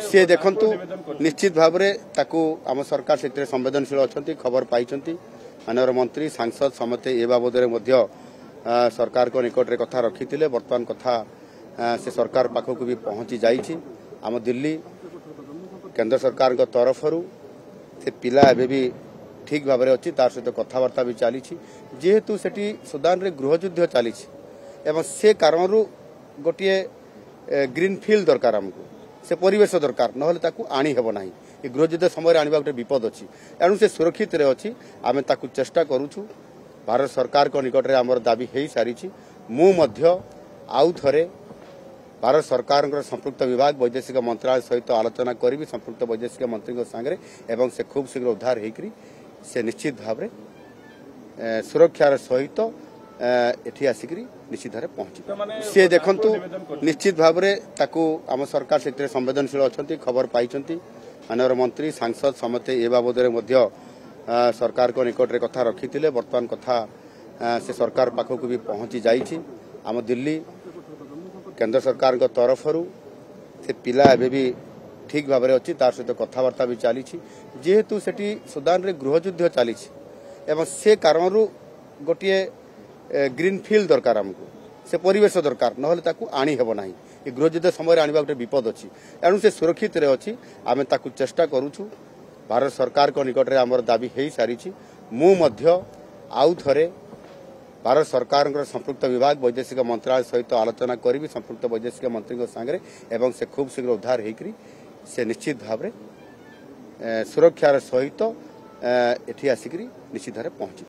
सी देखु निश्चित भाव आम सरकार से संवेदनशील अच्छा खबर पाई माननीय मंत्री सांसद समस्ते ए बाबद सरकार को निकट में कथा रखी बर्तमान कथा से सरकार पाखक भी पहुंची जाइए आम दिल्ली केंद्र सरकार तरफ से पिला एवं भी ठीक भाव अच्छी तार सहित कथबार्ता भी चली जेहेतु सेठी सुदान रे गृहयुद्ध चली से कारण गोटे ग्रीन फील्ड दरकार आमको से परिवेश दरकार ना आनी हेब ना गृहयुद्ध समय आने गोटे विपद अच्छी एणु से सुरक्षित रे अच्छी आम ताकू चेष्टा करूँ भारत सरकार को निकट में आमर दाबी हो सारी मुझे आउ थे भारत सरकार संपृक्त विभाग वैदेशिक मंत्रालय सहित आलोचना करी संपृक्त वैदेशिक मंत्री सांगे एवं से खूब शीघ्र उद्धार होकर से निश्चित भाव सुरक्षार सहित एठी आसिक निश्चित भाव पहुंची सी देखु निश्चित भाव आम सरकार से संवेदनशील अच्छा खबर पाई माननीय मंत्री सांसद समस्ते ए बाबद सरकार को निकट में कथा रखी बर्तमान कथा से सरकार पाखक भी पहुंची जाइए आम दिल्ली केंद्र सरकार तरफ से पिला एवं भी ठीक भाव अच्छी तार सहित कथबार्ता भी चली जेहेतु सेठी सुदान रे गृहयुद्ध चली से कारण गोटे ग्रीन फील्ड दरकार आमको से परिवेश दरकार ना आनी हेब ना गृहयुद्ध समय आने गोटे विपद अच्छी एणु से सुरक्षित रे अच्छी आम ताकू चेष्टा करूँ भारत सरकार को निकट में आमर दाबी हो सारी मुझे आउ थे भारत सरकार संपृक्त विभाग वैदेशिक मंत्रालय सहित आलोचना करी संपृक्त वैदेशिक मंत्री सांगे एवं से खूब शीघ्र उद्धार होकर से निश्चित भाव सुरक्षार सहित एठी आसिक निश्चित भाव पहुंची।